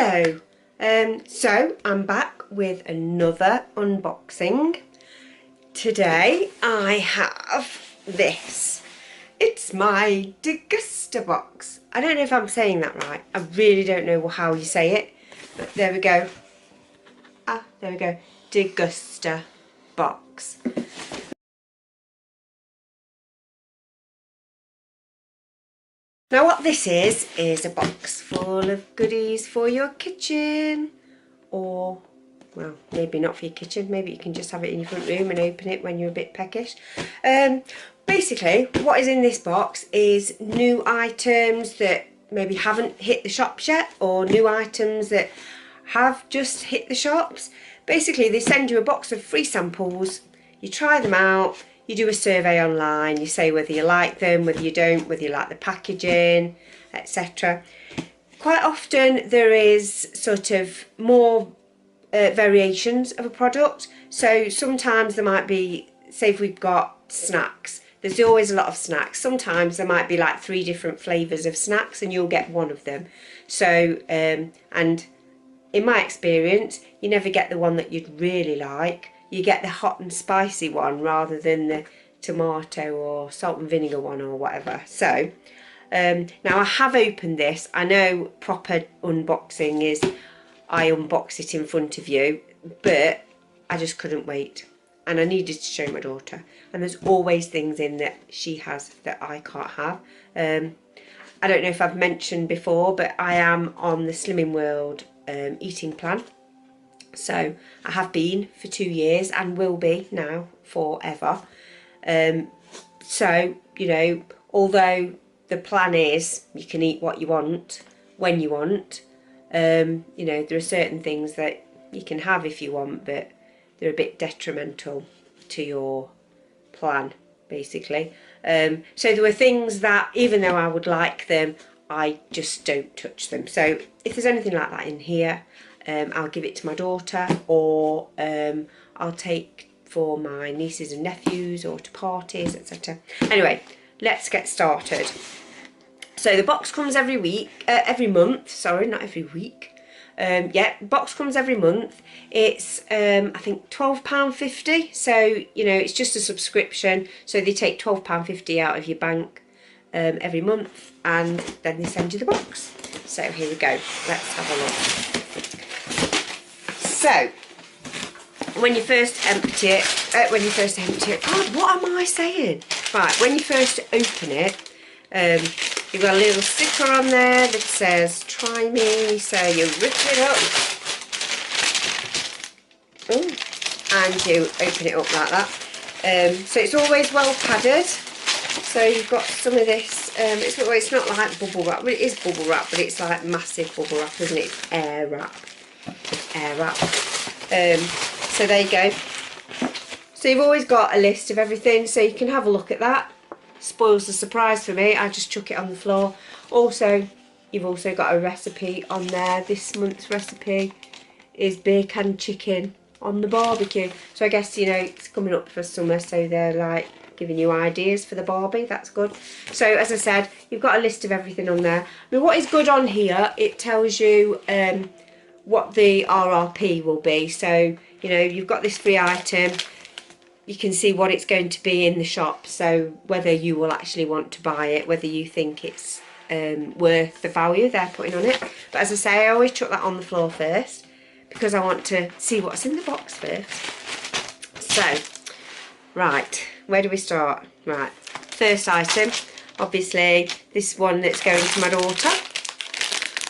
Hello, so I'm back with another unboxing. Today I have this. It's my DegustaBox. I don't know if I'm saying that right. I really don't know how you say it, but there we go. There we go. DegustaBox. Now what this is a box full of goodies for your kitchen, or well, maybe not for your kitchen, maybe you can just have it in your front room and open it when you're a bit peckish. Basically what is in this box is new items that maybe haven't hit the shops yet, or new items that have just hit the shops. Basically they send you a box of free samples, you try them out, you do a survey online, you say whether you like them, whether you don't, whether you like the packaging, etc. Quite often there is sort of more variations of a product. So sometimes there might be, say if we've got snacks, there's always a lot of snacks. Sometimes there might be like 3 different flavours of snacks and you'll get one of them. So, and in my experience, you never get the one that you'd really like. You get the hot and spicy one rather than the tomato or salt and vinegar one or whatever. So now I have opened this. I know proper unboxing is I unbox it in front of you, but I just couldn't wait and I needed to show my daughter, and there's always things in that she has that I can't have. I don't know if I've mentioned before, but I am on the Slimming World eating plan. So I have been for 2 years and will be now forever. So, you know, although the plan is you can eat what you want when you want, you know, there are certain things that you can have if you want, but they're a bit detrimental to your plan, basically. So there were things that, even though I would like them, I just don't touch them. So if there's anything like that in here, I'll give it to my daughter, or I'll take for my nieces and nephews or to parties, etc. Anyway, let's get started. So the box comes every month, sorry, not every week. Yeah, box comes every month. It's I think £12.50, so you know, it's just a subscription, so they take £12.50 out of your bank every month, and then they send you the box. So here we go, let's have a look. So, when you first empty it, God, what am I saying? Right, when you first open it, you've got a little sticker on there that says, try me, so you rip it up, and you open it up like that. So it's always well padded, so you've got some of this, it's not like bubble wrap, well, it is bubble wrap, but it's like massive bubble wrap, isn't it? It's air wrap. So there you go. So you've always got a list of everything, so you can have a look at that. Spoils the surprise for me, I just chuck it on the floor. Also, you've also got a recipe on there. This month's recipe is bacon chicken on the barbecue. So I guess, you know, it's coming up for summer, so they're like giving you ideas for the barbie. That's good. So as I said, you've got a list of everything on there. I mean, what is good on here, it tells you what the RRP will be. So, you know, you've got this free item, you can see what it's going to be in the shop, so whether you will actually want to buy it, whether you think it's worth the value they're putting on it. But as I say, I always chuck that on the floor first because I want to see what's in the box first. So, right, where do we start? Right, first item, obviously this one that's going to my daughter.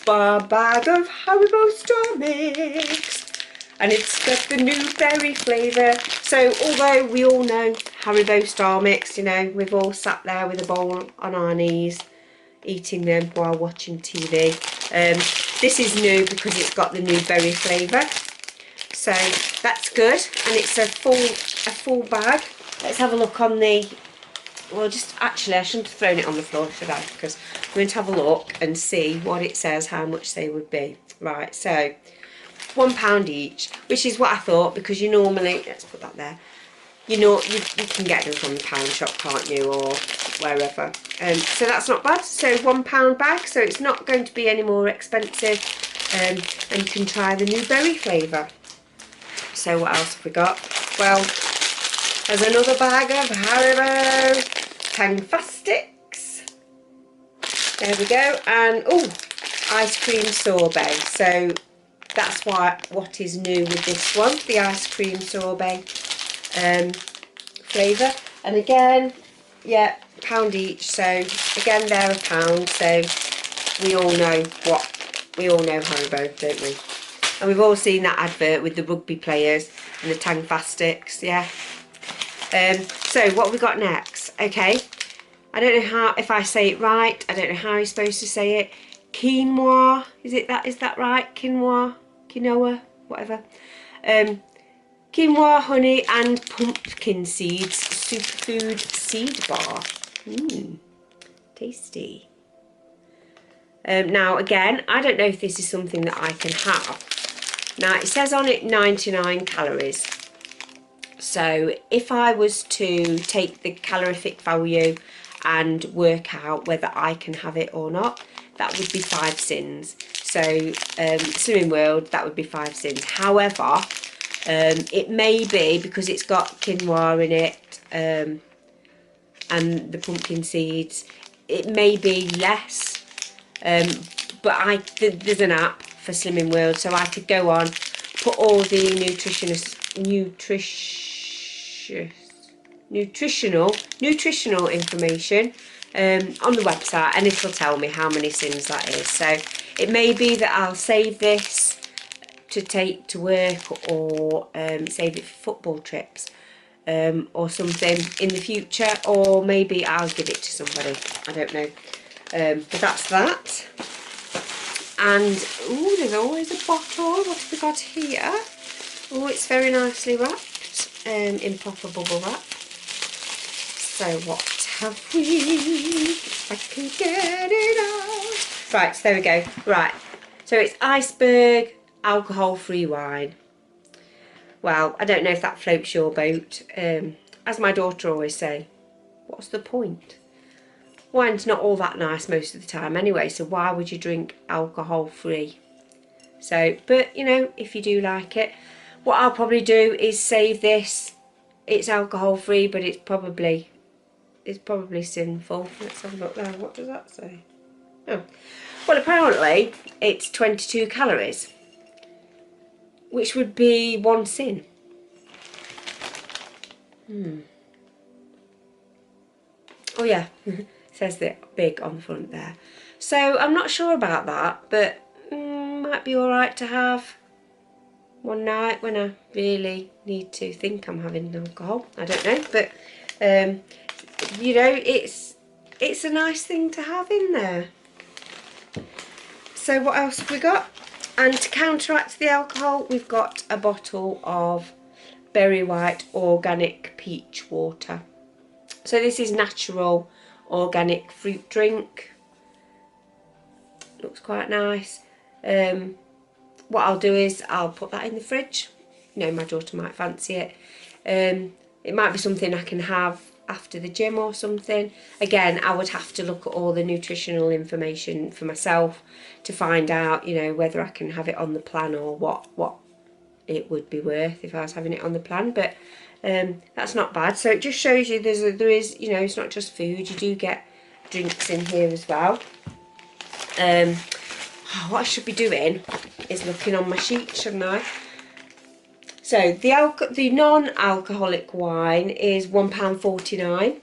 A bag of Haribo Star Mix, and it's got the new berry flavour. So although we all know Haribo Star Mix, you know, we've all sat there with a bowl on our knees eating them while watching TV. This is new because it's got the new berry flavour, so that's good, and it's a full bag. Let's have a look on the, well, just actually I shouldn't have thrown it on the floor, should I? Because I'm going to have a look and see what it says, how much they would be. Right, so £1 each, which is what I thought, because you normally, let's put that there, you know, you can get them from the pound shop, can't you, or wherever. So that's not bad. So £1 bag, so it's not going to be any more expensive and you can try the new berry flavour. So what else have we got? Well, there's another bag of Haribo Tangfastics. There we go. And oh, ice cream sorbet. So that's what is new with this one, the ice cream sorbet flavour. And again, yeah, £1 each. So again, they're £1. So we all know Haribo, don't we? And we've all seen that advert with the rugby players and the Tangfastics, yeah. So what have we got next? Okay, I don't know if I say it right. I don't know how you're supposed to say it. Quinoa, is that right? Quinoa, whatever. Quinoa, honey and pumpkin seeds superfood seed bar. Tasty. Now again, I don't know if this is something that I can have. Now it says on it 99 calories. So if I was to take the calorific value and work out whether I can have it or not, that would be 5 sins. So Slimming World, that would be 5 sins. However, it may be, because it's got quinoa in it and the pumpkin seeds, it may be less. But there's an app for Slimming World, so I could go on, put all the nutritional information on the website, and it'll tell me how many sins that is. So it may be that I'll save this to take to work, or save it for football trips or something in the future, or maybe I'll give it to somebody, I don't know. But that's that. And oh, there's always a bottle. What have we got here? Oh, it's very nicely wrapped in proper bubble wrap. So what have we? If I can get it out. Right, so there we go. Right, so it's Iceberg alcohol-free wine. Well, I don't know if that floats your boat. As my daughter always say, what's the point? Wine's not all that nice most of the time anyway, so why would you drink alcohol-free? So, but you know, if you do like it, what I'll probably do is save this. It's alcohol-free, but it's probably sinful. Let's have a look there. What does that say? Oh, well, apparently it's 22 calories, which would be 1 sin. Oh yeah. Says that big on the front there. So I'm not sure about that, but might be alright to have one night when I really need to think I'm having alcohol. I don't know, but you know, it's a nice thing to have in there. So what else have we got? And to counteract the alcohol, we've got a bottle of Berry White organic peach water. So this is natural organic fruit drink. Looks quite nice. What I'll do is I'll put that in the fridge. You know, my daughter might fancy it. It might be something I can have after the gym or something. Again, I would have to look at all the nutritional information for myself to find out, you know, whether I can have it on the plan or what it would be worth if I was having it on the plan. But that's not bad. So it just shows you there is, you know, it's not just food. You do get drinks in here as well. What I should be doing is looking on my sheet, shouldn't I? So the non-alcoholic wine is £1.49,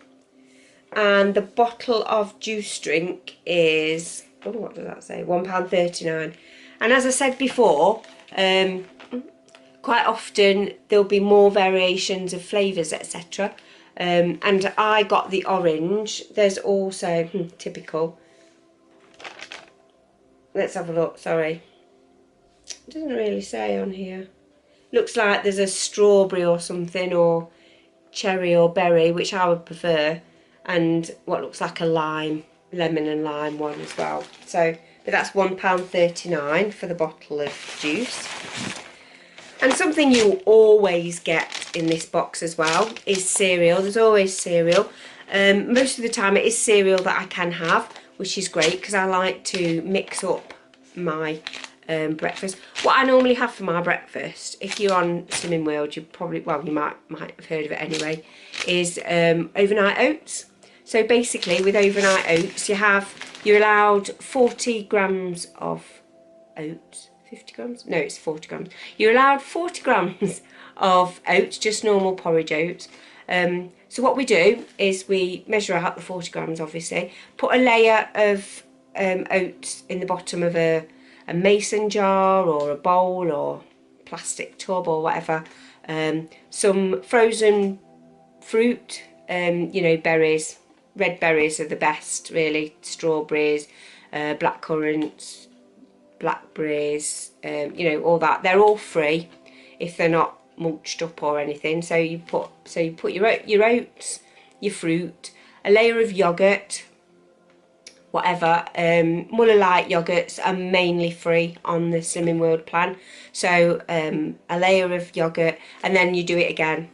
and the bottle of juice drink is, oh, what does that say? £1.39. And as I said before, quite often there'll be more variations of flavours, etc. And I got the orange. There's also typical. Let's have a look. Sorry, it doesn't really say on here. Looks like there's a strawberry or something, or cherry or berry, which I would prefer, and what looks like a lime, lemon and lime one as well. So, but that's £1.39 for the bottle of juice. And something you always get in this box as well is cereal. There's always cereal. Most of the time it is cereal that I can have, which is great because I like to mix up my breakfast. What I normally have for my breakfast, if you're on Slimming World, you probably, well, you might have heard of it anyway, is overnight oats. So basically with overnight oats, you're allowed 40 grams of oats. 50 grams? No, it's 40 grams. You're allowed 40 grams of oats, just normal porridge oats. So what we do is we measure out the 40 grams, obviously, put a layer of oats in the bottom of a mason jar or a bowl or plastic tub or whatever. Some frozen fruit, you know, berries. Red berries are the best, really. Strawberries, black currants, blackberries, you know, all that. They're all free if they're not mulched up or anything. So you put your oats, your fruit, a layer of yogurt, whatever. Muller Light yogurts are mainly free on the Slimming World plan. So a layer of yogurt, and then you do it again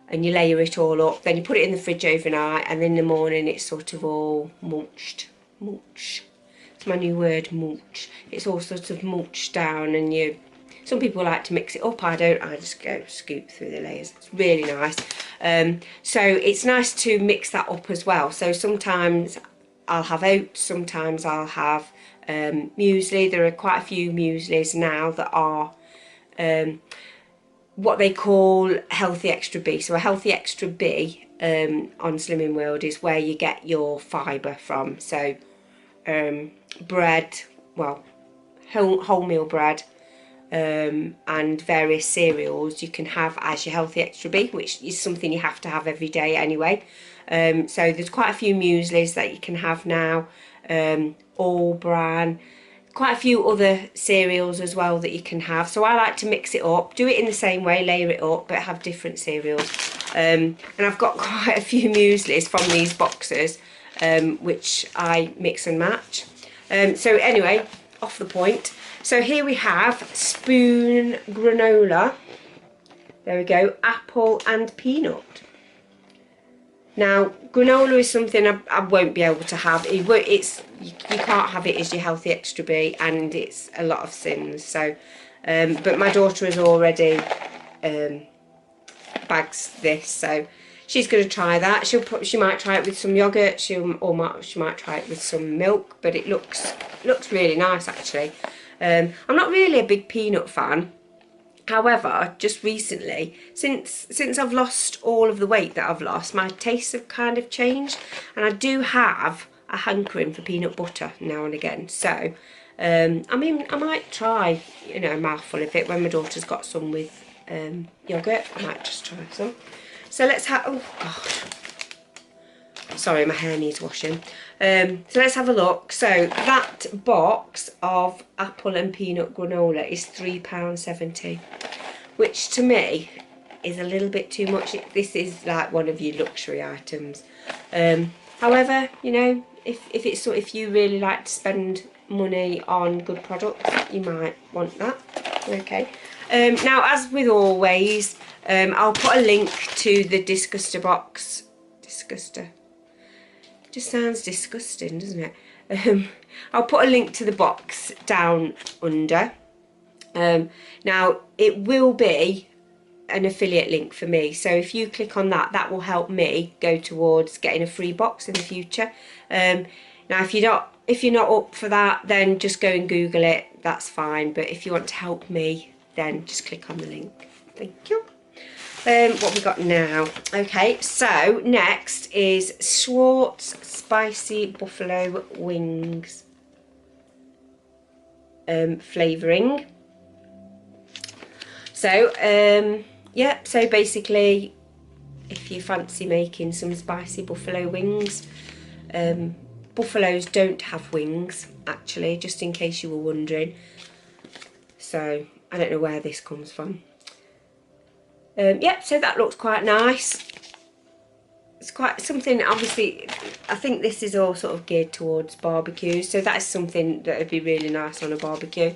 and you layer it all up. Then you put it in the fridge overnight, and in the morning it's sort of all mulched. Mulch. It's my new word, mulch. It's all sort of mulched down, and some people like to mix it up. I don't. I just go scoop through the layers. It's really nice. So it's nice to mix that up as well. So sometimes I'll have oats, sometimes I'll have muesli. There are quite a few mueslis now that are what they call healthy extra B. So a healthy extra B on Slimming World is where you get your fibre from. So bread, well, wholemeal bread, and various cereals you can have as your healthy extra B, which is something you have to have every day anyway. So there's quite a few mueslis that you can have now, all bran, quite a few other cereals as well that you can have. So I like to mix it up, do it in the same way, layer it up, but have different cereals. And I've got quite a few mueslis from these boxes, which I mix and match. So anyway, off the point. So here we have spoon granola. There we go, apple and peanut. Now, granola is something I won't be able to have. You can't have it as your healthy extra B, and it's a lot of sins. So, but my daughter has already bags this, so she's going to try that. She might try it with some yogurt. She might try it with some milk. But it looks really nice actually. I'm not really a big peanut fan. However, just recently, since I've lost all of the weight that I've lost, my tastes have kind of changed, and I do have a hankering for peanut butter now and again. So, I mean, I might try, you know, a mouthful of it when my daughter's got some with yogurt. I might just try some. So let's have, oh gosh, sorry, my hair needs washing. So let's have a look. So that box of apple and peanut granola is £3.70, which to me is a little bit too much. This is like one of your luxury items. However, you know, if you really like to spend money on good products, you might want that. Okay. Now, as with always, I'll put a link to the DegustaBox. Just sounds disgusting, doesn't it? I'll put a link to the box down under. Now, it will be an affiliate link for me, so if you click on that, that will help me go towards getting a free box in the future. Now, if you're not up for that, then just go and Google it. That's fine. But if you want to help me, then just click on the link. Thank you. What we got now? Okay, so next is Schwartz spicy buffalo wings flavouring. So yeah, so basically, if you fancy making some spicy buffalo wings, buffaloes don't have wings actually, just in case you were wondering. So I don't know where this comes from. Yeah, so that looks quite nice. It's quite something, obviously, I think this is all sort of geared towards barbecues, so that's something that would be really nice on a barbecue.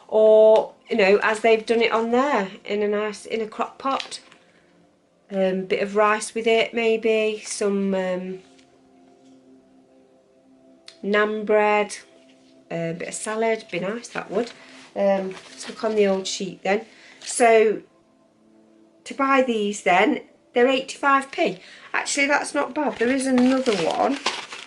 Or, you know, as they've done it on there, in a crock pot. Bit of rice with it, maybe, some naan bread, a bit of salad, be nice, that would. Let's look on the old sheet then. So to buy these then, they're 85p. Actually, that's not bad. There is another one.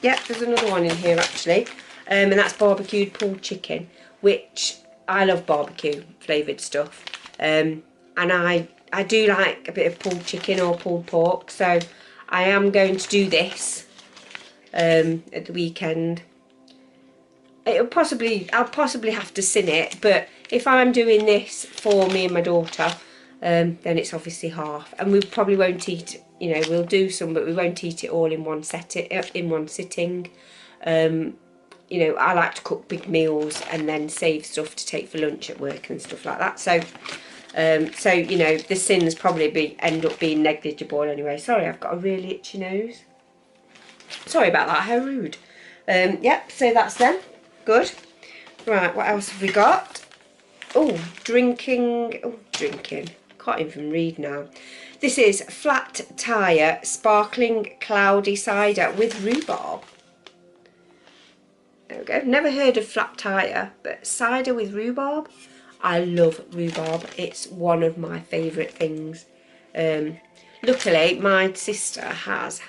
Yep, there's another one in here actually. And that's barbecued pulled chicken, which I love barbecue flavoured stuff. And I do like a bit of pulled chicken or pulled pork, so I am going to do this at the weekend. I'll possibly have to sin it, but if I'm doing this for me and my daughter, then it's obviously half, and we probably won't eat. You know, we'll do some, but we won't eat it all in one sitting. You know, I like to cook big meals and then save stuff to take for lunch at work and stuff like that. So, you know, the sins probably end up being negligible anyway. Sorry, I've got a really itchy nose. Sorry about that. How rude. Yep. So that's them. Good. Right. What else have we got? Oh, drinking. Oh, drinking. Can't even read now. This is Flat Tire Sparkling Cloudy Cider with Rhubarb. There we go. Never heard of Flat Tire, but cider with rhubarb. I love rhubarb. It's one of my favourite things. Luckily, my sister has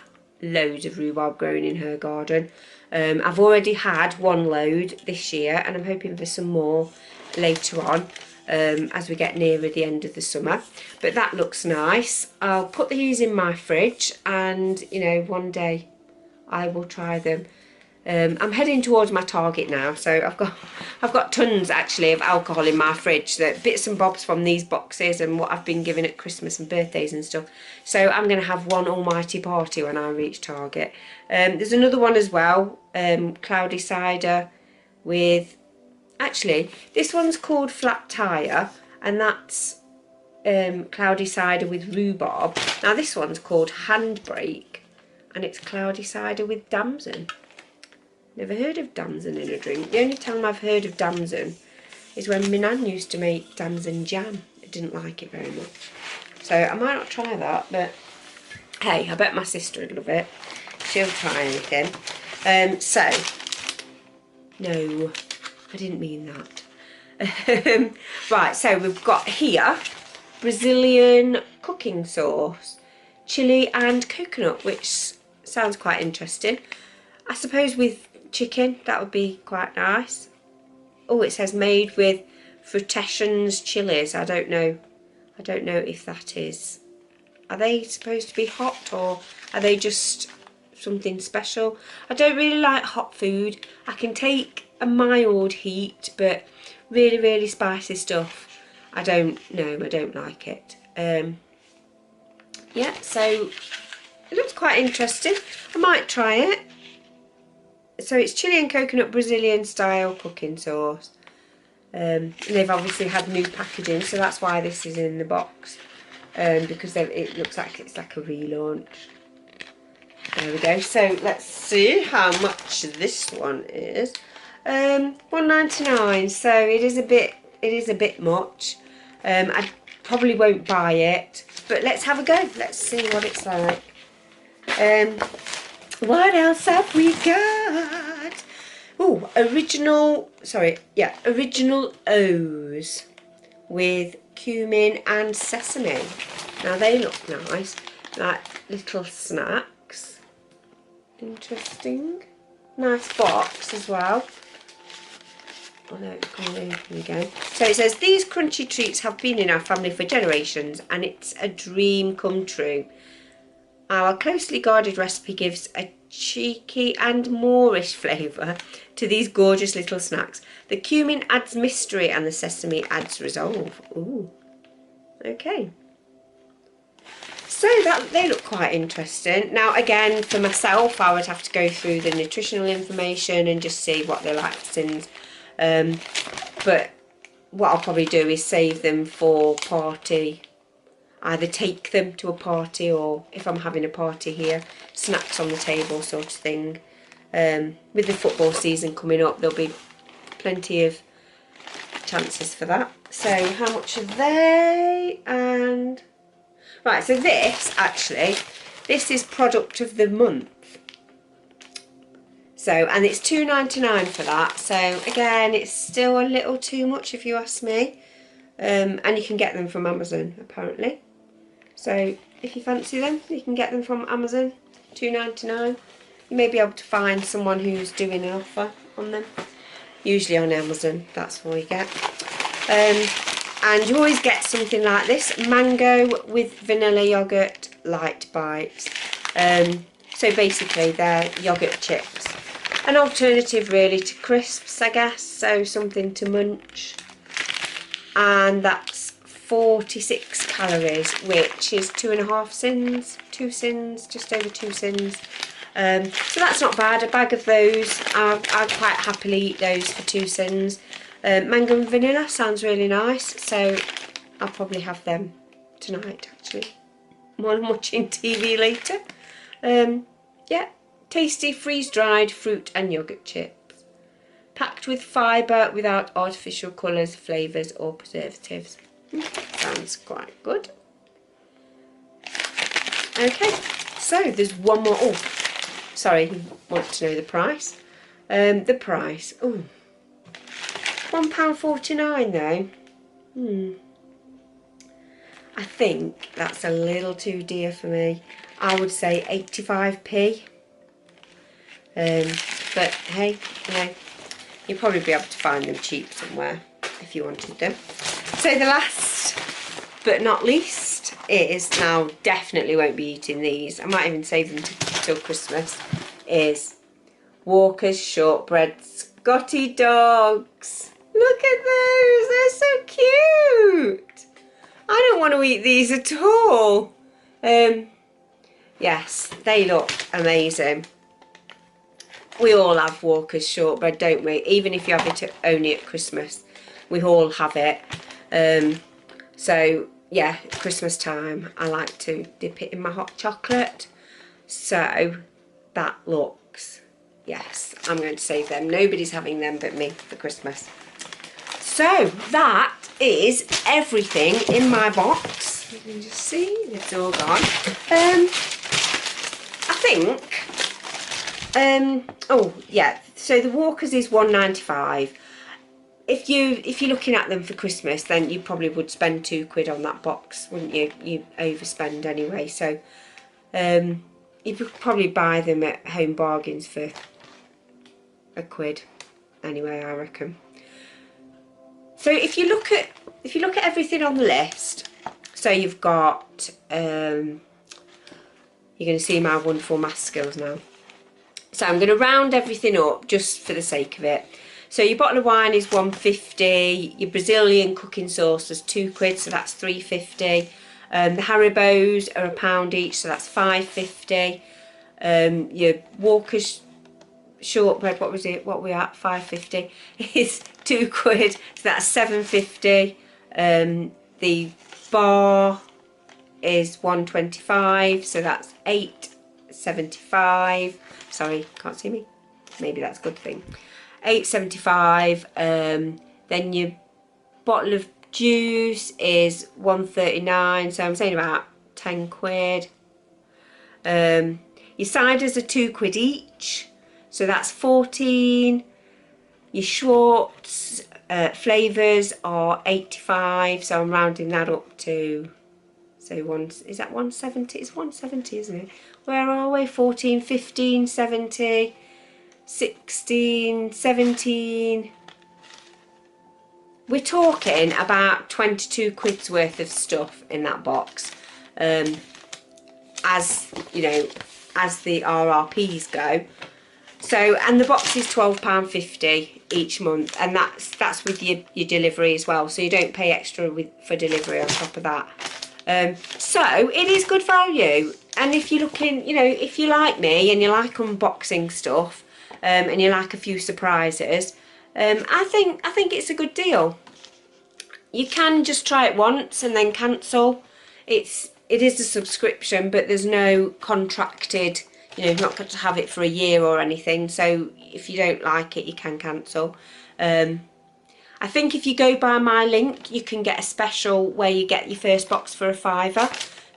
loads of rhubarb growing in her garden. I've already had one load this year, and I'm hoping for some more later on as we get nearer the end of the summer. But that looks nice. I'll put these in my fridge, and you know, one day I will try them. I'm heading towards my target now, so I've got tons actually of alcohol in my fridge, that bits and bobs from these boxes and what I've been given at Christmas and birthdays and stuff. So I'm going to have one almighty party when I reach target. There's another one as well, cloudy cider with, actually this one's called Flat Tire, and that's cloudy cider with rhubarb. Now this one's called Handbrake, and it's cloudy cider with damson. Never heard of damson in a drink. The only time I've heard of damson is when my nan used to make damson jam. I didn't like it very much. So I might not try that, but hey, I bet my sister would love it. She'll try anything. So, no, I didn't mean that. Right, so we've got here Brazilian cooking sauce, chili and coconut, which sounds quite interesting. I suppose with chicken that would be quite nice. Oh, it says made with Fruitions chilies. I don't know if that is, are they supposed to be hot or are they just something special? I don't really like hot food. I can take a mild heat, but really spicy stuff, I don't like it. Yeah, so it looks quite interesting. I might try it. So it's chili and coconut Brazilian style cooking sauce. And they've obviously had new packaging, so that's why this is in the box. Because it looks like it's like a relaunch. There we go. So let's see how much this one is. £1.99. So it is a bit much. I probably won't buy it, but let's have a go. Let's see what it's like. What else have we got? Oh, original O's with cumin and sesame. Now they look nice, like little snacks. Interesting. Nice box as well. Oh no, it's coming open again. So it says, these crunchy treats have been in our family for generations and it's a dream come true. Our closely guarded recipe gives a cheeky and Moorish flavour to these gorgeous little snacks. The cumin adds mystery and the sesame adds resolve. Ooh, okay. So they look quite interesting. Now again, for myself, I would have to go through the nutritional information and just see what they're like since. But what I'll probably do is save them for party. Either take them to a party, or if I'm having a party here, snacks on the table sort of thing. With the football season coming up, there'll be plenty of chances for that. So how much are they? And right, so this is product of the month. So, and it's £2.99 for that. So again, it's still a little too much if you ask me. And you can get them from Amazon apparently. So if you fancy them, you can get them from Amazon, £2.99. You may be able to find someone who's doing an offer on them. Usually on Amazon, that's all you get. And you always get something like this, mango with vanilla yoghurt light bites. So basically they're yoghurt chips. An alternative really to crisps, I guess, so something to munch. And that's 46 calories, which is 2.5 sins, 2 sins, just over 2 sins. So that's not bad. A bag of those, I'd quite happily eat those for 2 sins. Mango and vanilla sounds really nice, so I'll probably have them tonight actually while I'm watching TV later. Yeah, tasty freeze-dried fruit and yoghurt chips, packed with fibre without artificial colours, flavours or preservatives. Sounds quite good. Okay, so there's one more. Oh, sorry, you want to know the price. The price, oh, £1.49 though. I think that's a little too dear for me. I would say 85p. But hey, you know, you'll probably be able to find them cheap somewhere if you wanted them. So the last but not least is, now definitely won't be eating these, I might even save them till Christmas, is Walker's Shortbread Scotty Dogs. Look at those, they're so cute. I don't want to eat these at all. Yes, they look amazing. We all have Walker's Shortbread, don't we? Even if you have it only at Christmas, we all have it. So yeah, at Christmas time I like to dip it in my hot chocolate. So that looks, yes, I'm going to save them. Nobody's having them but me for Christmas. So that is everything in my box. You can just see it's all gone. I think oh yeah, so the Walkers is £1.95. If you're looking at them for Christmas, then you probably would spend £2 on that box, wouldn't you? You overspend anyway, so you could probably buy them at Home Bargains for £1 anyway, I reckon. So if you look at everything on the list, so you've got you're going to see my wonderful math skills now. So I'm going to round everything up just for the sake of it. So your bottle of wine is £1.50, your Brazilian cooking sauce is £2, so that's £3.50. The Haribos are £1 each, so that's £5.50. Your Walker's Shortbread, what was it? What were we at? £5.50 is £2, so that's £7.50. The bar is £1.25, so that's £8.75. Sorry, can't see me. Maybe that's a good thing. £8.75. Then your bottle of juice is £1.39, so I'm saying about £10. Your ciders are £2 each, so that's 14. Your Schwartz flavours are 85, so I'm rounding that up to, so is that 170? It's 170, isn't it? Where are we? 14, 15, 70, 16, 17. We're talking about £22 worth of stuff in that box. As you know, as the RRPs go. So, and the box is £12.50 each month, and that's with your delivery as well, so you don't pay extra for delivery on top of that. So it is good value, and if you're looking, you know, if you like me and you like unboxing stuff, and you like a few surprises, I think it's a good deal. You can just try it once and then cancel. It is a subscription, but there's no contracted, you know, you've not got to have it for a year or anything, so if you don't like it you can cancel. I think if you go by my link you can get a special where you get your first box for £5.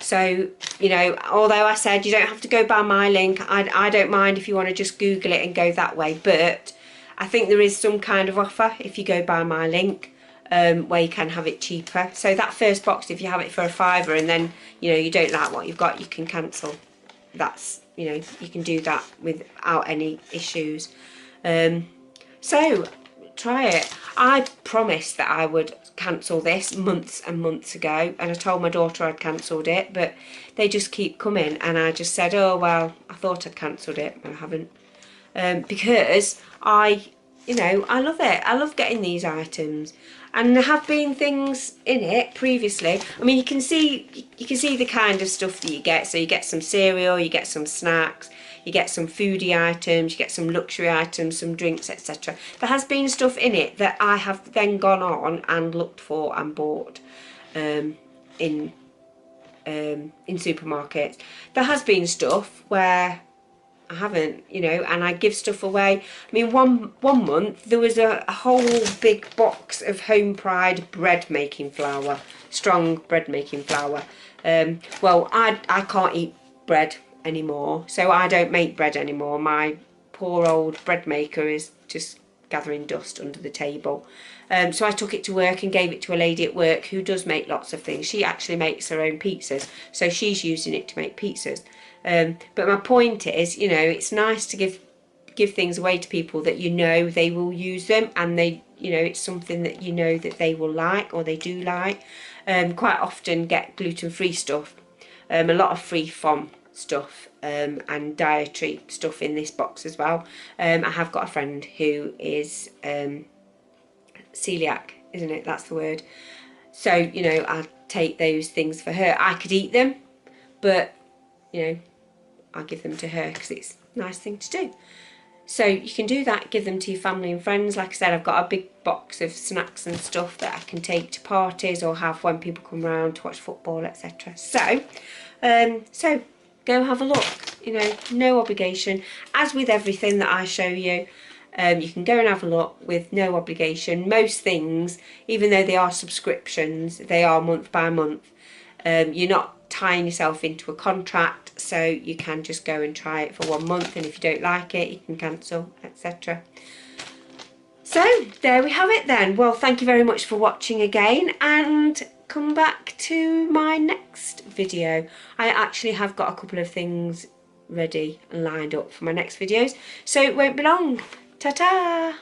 So, you know, although I said you don't have to go by my link, I don't mind if you want to just Google it and go that way, but I think there is some kind of offer if you go by my link, where you can have it cheaper. So that first box, if you have it for £5 and then, you know, you don't like what you've got, you can cancel. That's, you know, you can do that without any issues. So try it. I promised that I would cancel this months and months ago, and I told my daughter I'd cancelled it, but they just keep coming, and I just said, oh well, I thought I'd cancelled it, but I haven't, because you know, I love it. I love getting these items, and there have been things in it previously. I mean, you can see the kind of stuff that you get. So you get some cereal, you get some snacks, you get some foodie items, you get some luxury items, some drinks, etc. There has been stuff in it that I have then gone on and looked for and bought in supermarkets. There has been stuff where I haven't, you know, and I give stuff away. I mean, one month there was a whole big box of Home Pride bread making flour, strong bread making flour. Well, I can't eat bread anymore, so I don't make bread anymore. My poor old bread maker is just gathering dust under the table. So I took it to work and gave it to a lady at work who does make lots of things. She actually makes her own pizzas, so she's using it to make pizzas. But my point is, you know, it's nice to give things away to people that you know they will use them, and they, you know, it's something that you know that they will like or they do like. Quite often get gluten-free stuff, a lot of free from stuff, and dietary stuff in this box as well. I have got a friend who is celiac, isn't it? That's the word. So, you know, I take those things for her. I could eat them, but, you know, I give them to her because it's a nice thing to do. So you can do that, give them to your family and friends. Like I said, I've got a big box of snacks and stuff that I can take to parties or have when people come round to watch football, etc. So go have a look, you know, no obligation. As with everything that I show you, you can go and have a look with no obligation. Most things, even though they are subscriptions, they are month by month. You're not tying yourself into a contract, so you can just go and try it for 1 month, and if you don't like it, you can cancel, etc. So there we have it then. Well, thank you very much for watching again, and come back to my next video. I actually have got a couple of things ready and lined up for my next videos, so it won't be long. Ta-ta!